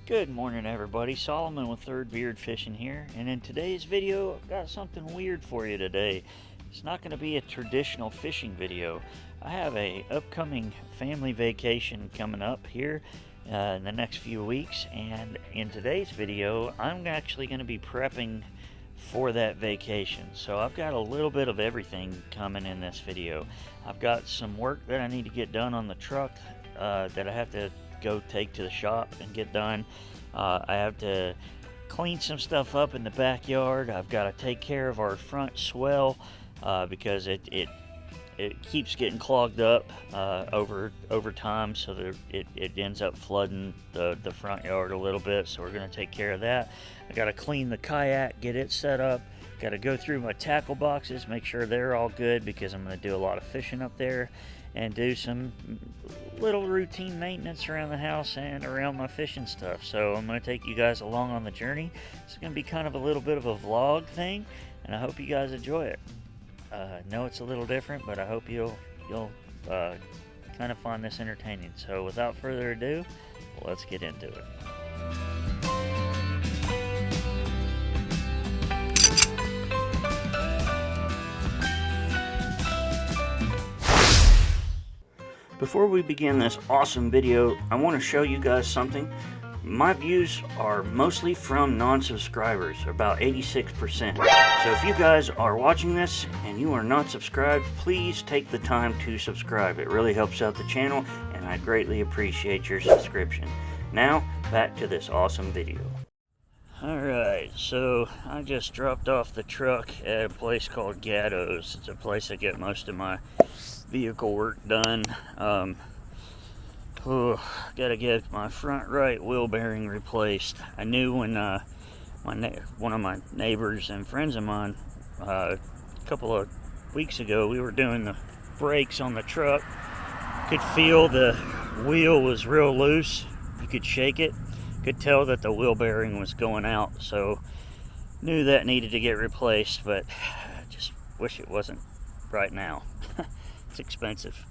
Good morning, everybody. Solomon with Third Beard Fishing here, and in today's video I've got something weird for you today. It's not going to be a traditional fishing video. I have a upcoming family vacation coming up here in the next few weeks, and in today's video I'm actually going to be prepping for that vacation. So I've got a little bit of everything coming in this video. I've got some work that I need to get done on the truck that I have to go take to the shop and get done. I have to clean some stuff up in the backyard. I've got to take care of our front swell because it keeps getting clogged up over time, so that it ends up flooding the front yard a little bit. So we're going to take care of that. I got to clean the kayak, get it set up. Got to go through my tackle boxes, make sure they're all good because I'm going to do a lot of fishing up there, and do some little routine maintenance around the house and around my fishing stuff. So I'm going to take you guys along on the journey. It's going to be kind of a little bit of a vlog thing, and I hope you guys enjoy it. I know it's a little different, but I hope you'll kind of find this entertaining. So without further ado, let's get into it. Before we begin this awesome video, I want to show you guys something. My views are mostly from non-subscribers, about 86%. So if you guys are watching this and you are not subscribed, please take the time to subscribe. It really helps out the channel, and I greatly appreciate your subscription. Now, back to this awesome video. Alright, so I just dropped off the truck at a place called Gatto's. It's a place I get most of my vehicle work done. Gotta get my front right wheel bearing replaced. I knew when one of my neighbors and friends of mine a couple of weeks ago, we were doing the brakes on the truck. Could feel the wheel was real loose. You could shake it. Could tell that the wheel bearing was going out, so knew that needed to get replaced, but I just wish it wasn't right now. It's expensive.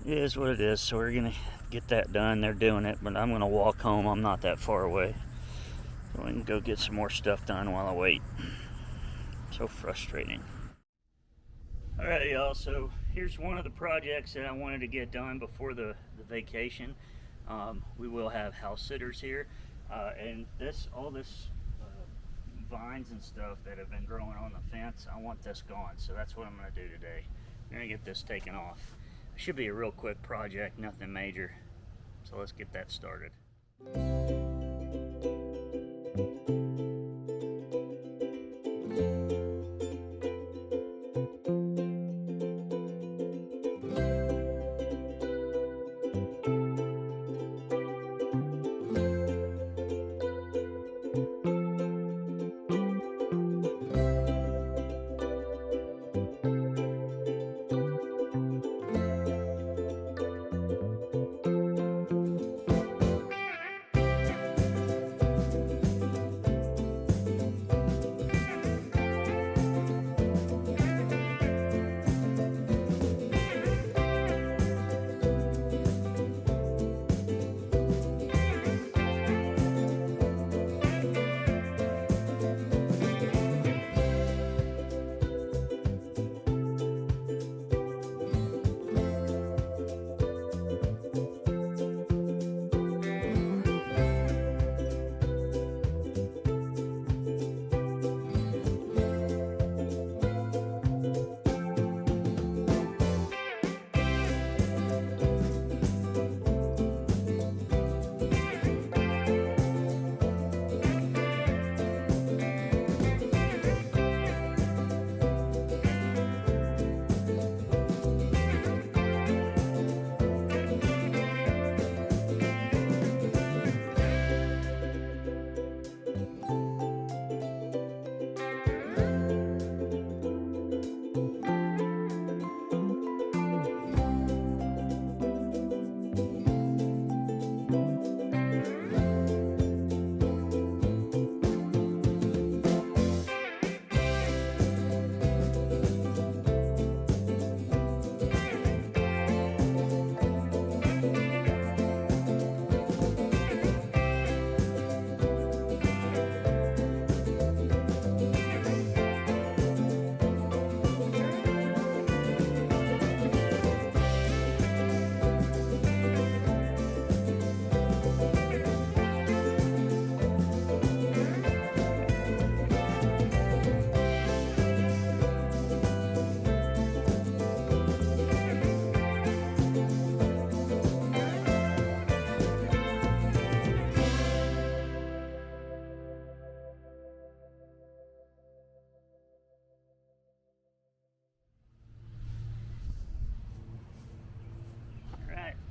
It is what it is, so we're gonna get that done. They're doing it, but I'm gonna walk home. I'm not that far away, so I can go get some more stuff done while I wait. So frustrating. Alright, y'all, so here's one of the projects that I wanted to get done before the vacation. We will have house sitters here, and all this vines and stuff that have been growing on the fence, I want this gone, so that's what I'm going to do today. I'm going to get this taken off. It should be a real quick project, nothing major, so let's get that started.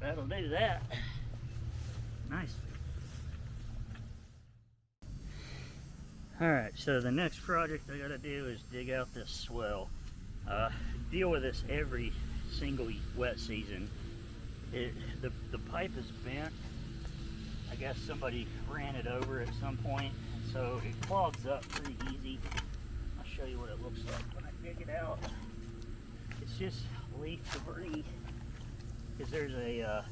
that'll do that. Nice. Alright, so the next project I gotta do is dig out this swell. Deal with this every single wet season. The pipe is bent. I guess somebody ran it over at some point, so it clogs up pretty easy. I'll show you what it looks like when I dig it out. It's just leaf debris, because there's a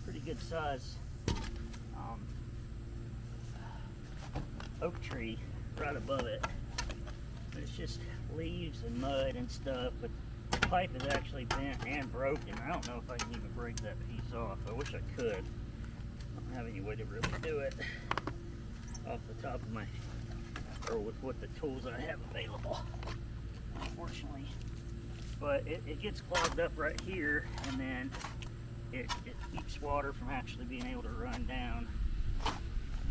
pretty good size oak tree right above it. But it's just leaves and mud and stuff, but the pipe is actually bent and broken. I don't know if I can even break that piece off. I wish I could. I don't have any way to really do it off the top of my, or with what the tools I have available, unfortunately. But it gets clogged up right here, and then it keeps water from actually being able to run down.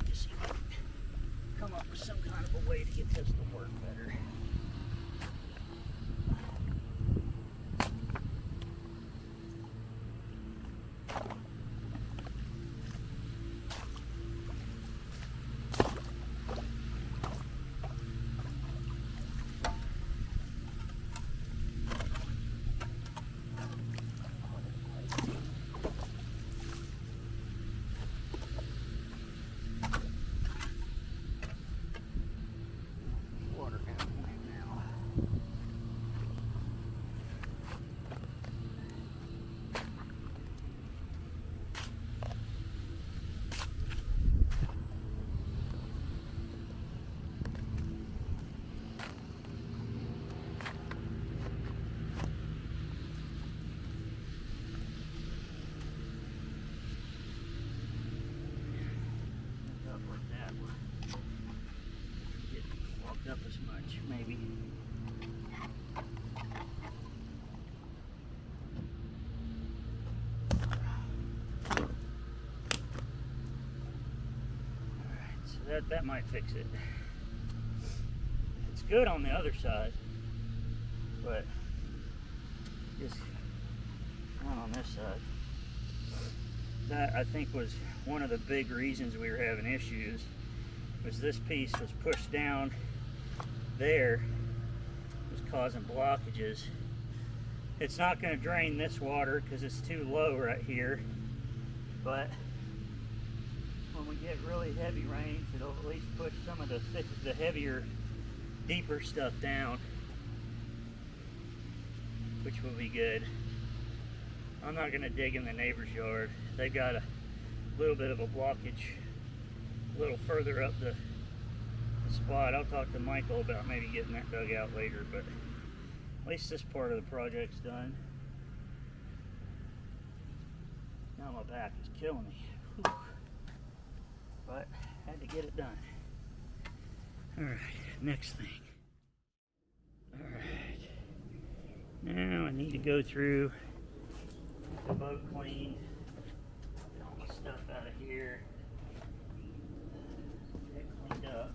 Just see if I can come up with some kind of a way to get this to work better. Up as much, maybe. Alright, so that might fix it. It's good on the other side, but just not on this side. That, I think, was one of the big reasons we were having issues, was this piece was pushed down there, was causing blockages. It's not going to drain this water because it's too low right here, but when we get really heavy rains, it'll at least push some of the heavier, deeper stuff down, which will be good. I'm not going to dig in the neighbor's yard. They've got a little bit of a blockage a little further up the spot. I'll talk to Michael about maybe getting that dug out later, but at least this part of the project's done. Now my back is killing me. Whew. But had to get it done. Alright, next thing. Alright. Now I need to go through the boat clean. Get all my stuff out of here. Get it cleaned up.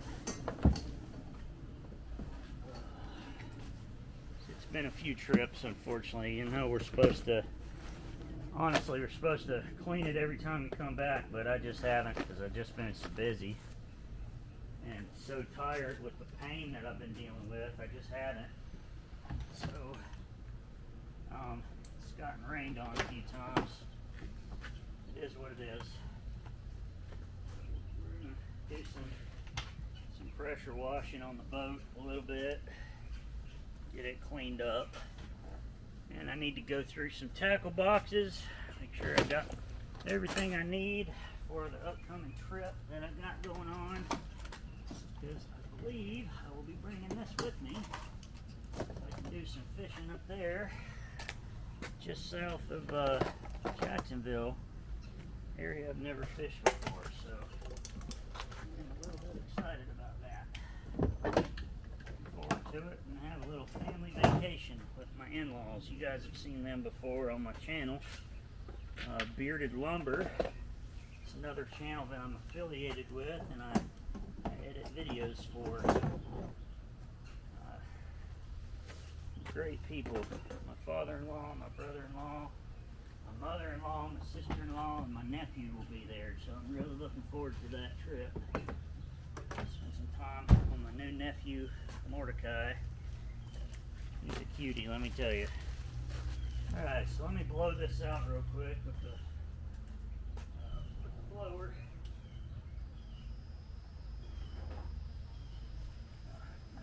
It's been a few trips, unfortunately. You know, we're supposed to clean it every time we come back, but I just haven't, because I've just been so busy and so tired with the pain that I've been dealing with. I just haven't. So it's gotten rained on a few times. It is what it is. We're gonna do some pressure washing on the boat a little bit, get it cleaned up. And I need to go through some tackle boxes, make sure I got everything I need for the upcoming trip that I've got going on, because I believe I will be bringing this with me so I can do some fishing up there just south of Jacksonville, area I've never fished before, so I'm a little bit excited about that. Looking forward to it, and have a little family vacation with my in-laws. You guys have seen them before on my channel. Bearded Lumber. It's another channel that I'm affiliated with, and I edit videos for. Great people. My father-in-law, my brother-in-law, mother-in-law, my sister-in-law, and my nephew will be there, so I'm really looking forward to that trip. Spend some time on my new nephew, Mordecai. He's a cutie, let me tell you. Alright, so let me blow this out real quick with the blower.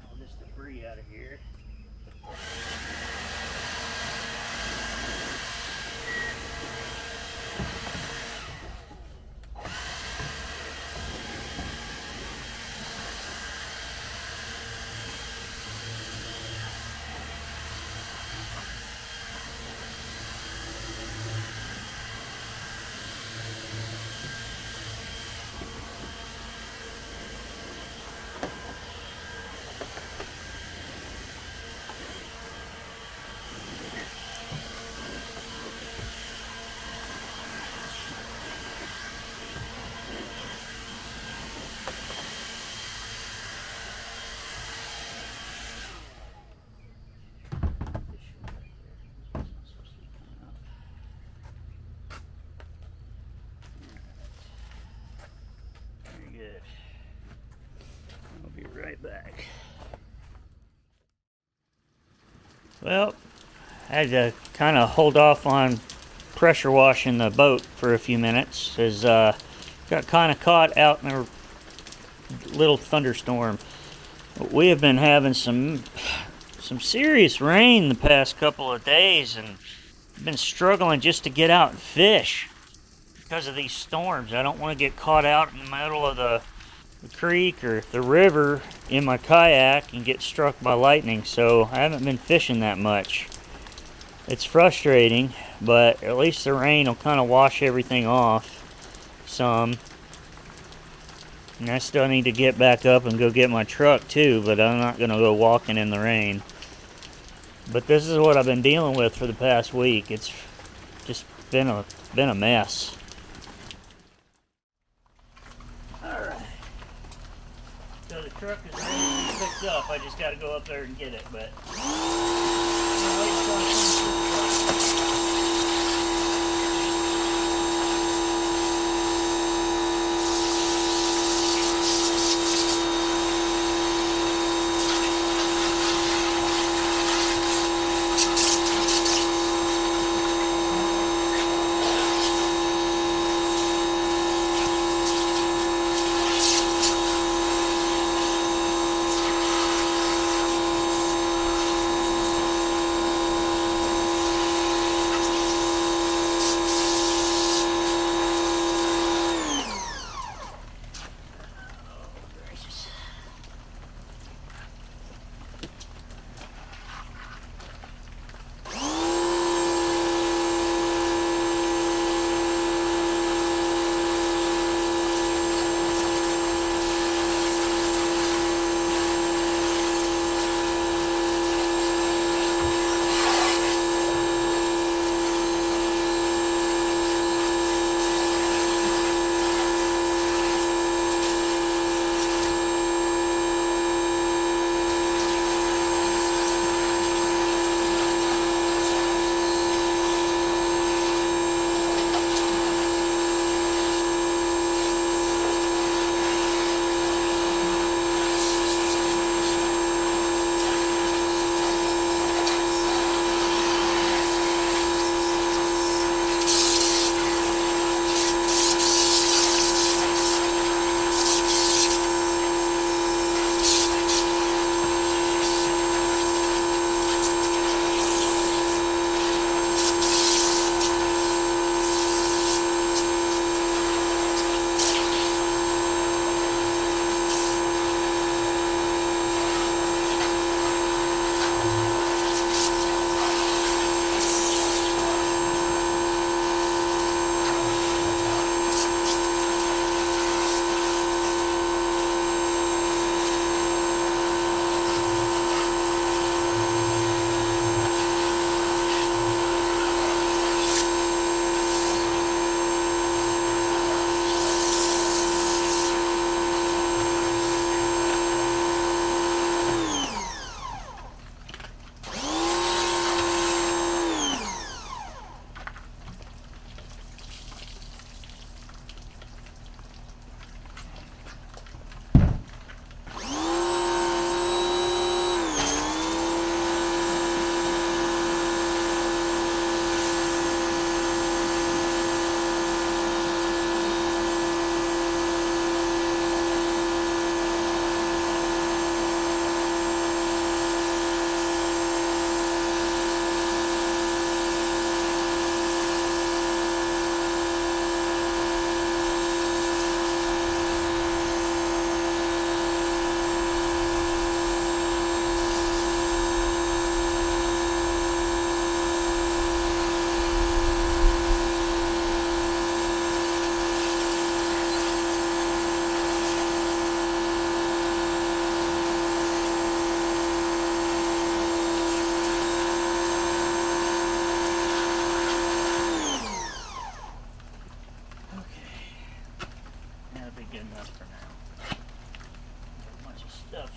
All this debris out of here. Good. I'll be right back. Well, I had to kind of hold off on pressure washing the boat for a few minutes as got kind of caught out in a little thunderstorm. We have been having some serious rain the past couple of days, and been struggling just to get out and fish because of these storms. I don't want to get caught out in the middle of the creek or the river in my kayak and get struck by lightning, so I haven't been fishing that much. It's frustrating, but at least the rain will kind of wash everything off some. And I still need to get back up and go get my truck too, but I'm not going to go walking in the rain. But this is what I've been dealing with for the past week. It's just been a mess. So the truck is ready to be picked up. I just got to go up there and get it. But good enough for now. A bunch of stuff.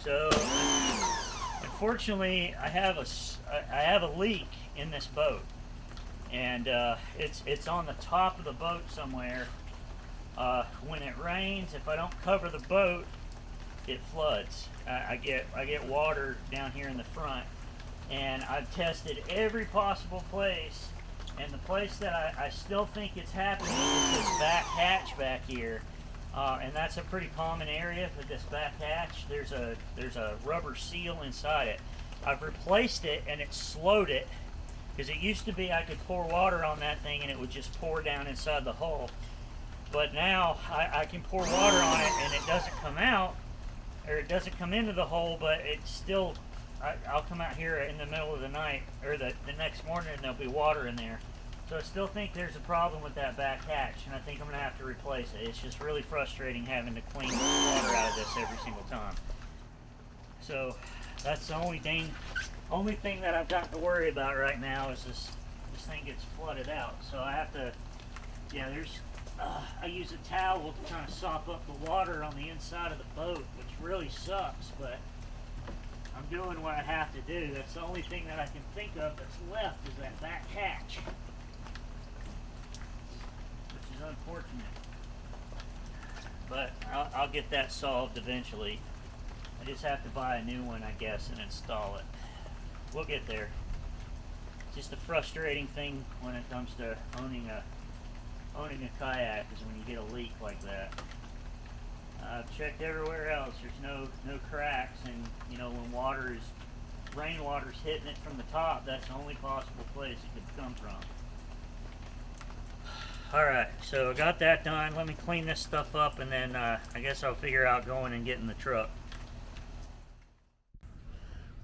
So, unfortunately, I have a leak in this boat, and it's on the top of the boat somewhere. When it rains, if I don't cover the boat, it floods. I get water down here in the front, and I've tested every possible place, and the place that I still think it's happening is this back hatch back here. And that's a pretty common area for this back hatch. There's a rubber seal inside it. I've replaced it, and it slowed it, because it used to be I could pour water on that thing and it would just pour down inside the hull. But now I can pour water on it and it doesn't come out, or it doesn't come into the hole, but it's still, I'll come out here in the middle of the night, or the next morning, and there'll be water in there. So I still think there's a problem with that back hatch, and I think I'm going to have to replace it. It's just really frustrating having to clean the water out of this every single time. So that's the only thing that I've got to worry about right now is this thing gets flooded out. So I have to, I use a towel to kind of sop up the water on the inside of the boat, which really sucks, but I'm doing what I have to do. That's the only thing that I can think of that's left is that back hatch, which is unfortunate. But I'll get that solved eventually. I just have to buy a new one, I guess, and install it. We'll get there. Just a frustrating thing when it comes to owning a kayak is when you get a leak like that. I've checked everywhere else. There's no cracks, and when rainwater's hitting it from the top, that's the only possible place it could come from. Alright, so I got that done. Let me clean this stuff up, and then I guess I'll figure out going and getting the truck.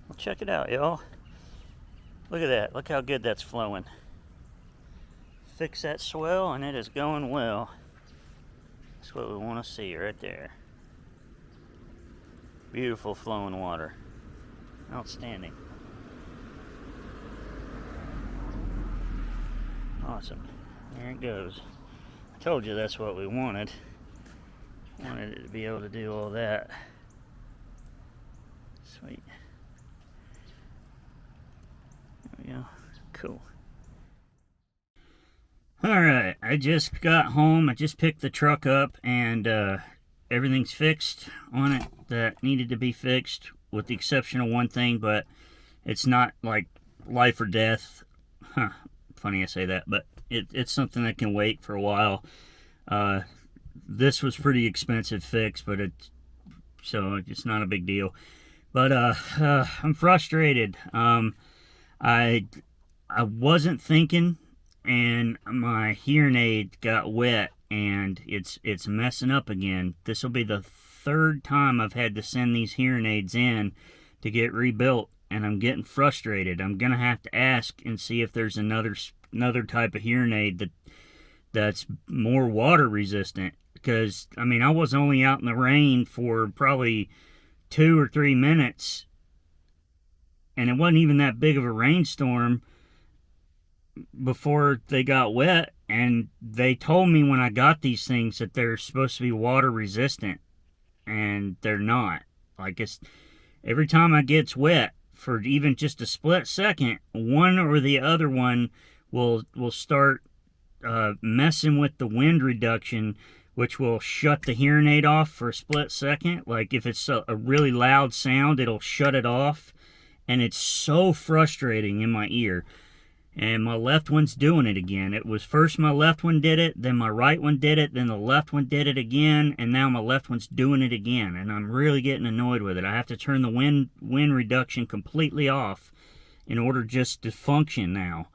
Well, check it out, y'all. Look at that. Look how good that's flowing. Fix that swell, and it is going well. That's what we want to see right there. Beautiful flowing water. Outstanding. Awesome. There it goes. I told you that's what we wanted. Wanted it to be able to do all that. Sweet. There we go. Cool. Alright, I just got home. I just picked the truck up, and everything's fixed on it that needed to be fixed, with the exception of one thing, but it's not like life or death. Funny I say that, but it's something that can wait for a while. This was pretty expensive fix, but so it's not a big deal. But I'm frustrated. I wasn't thinking, and my hearing aid got wet, and it's messing up again. This will be the third time I've had to send these hearing aids in to get rebuilt, and I'm getting frustrated. I'm gonna have to ask and see if there's another type of hearing aid that's more water resistant, because I mean, I was only out in the rain for probably 2 or 3 minutes, and it wasn't even that big of a rainstorm before they got wet, and they told me when I got these things that they're supposed to be water resistant, and they're not. Like, it's every time it gets wet for even just a split second, one or the other one will start messing with the wind reduction, which will shut the hearing aid off for a split second. Like, if it's a really loud sound, it'll shut it off, and it's so frustrating in my ear. and my left one's doing it again. It was first my left one did it, then my right one did it, then the left one did it again, and now my left one's doing it again, and I'm really getting annoyed with it. I have to turn the wind reduction completely off in order just to function now.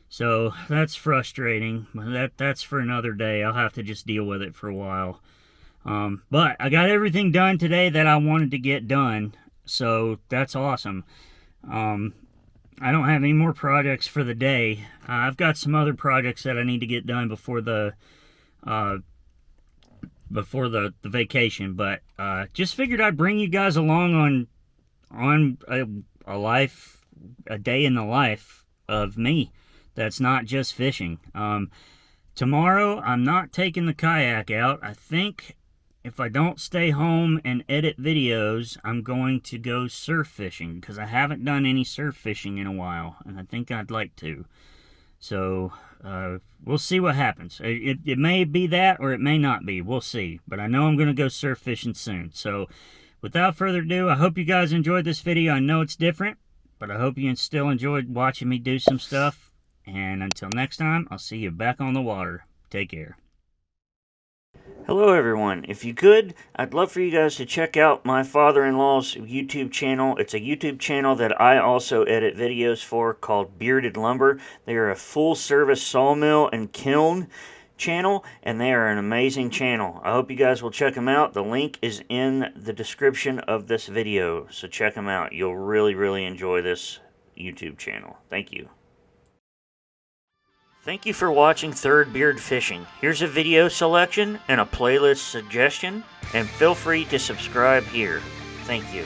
So that's frustrating. That's for another day. I'll have to just deal with it for a while. But I got everything done today that I wanted to get done, so that's awesome. I don't have any more projects for the day. I've got some other projects that I need to get done before the vacation, but just figured I'd bring you guys along on a day in the life of me that's not just fishing. Tomorrow I'm not taking the kayak out. I think if I don't stay home and edit videos, I'm going to go surf fishing, because I haven't done any surf fishing in a while, and I think I'd like to. So, we'll see what happens. It may be that, or it may not be. We'll see. But I know I'm going to go surf fishing soon. So, without further ado, I hope you guys enjoyed this video. I know it's different, but I hope you still enjoyed watching me do some stuff. And until next time, I'll see you back on the water. Take care. Hello everyone. If you could, I'd love for you guys to check out my father-in-law's YouTube channel. It's a YouTube channel that I also edit videos for, called Bearded Lumber. They are a full-service sawmill and kiln channel, and they are an amazing channel. I hope you guys will check them out. The link is in the description of this video, so check them out. You'll really enjoy this YouTube channel. Thank you. Thank you for watching Third Beard Fishing. Here's a video selection and a playlist suggestion, and feel free to subscribe here. Thank you.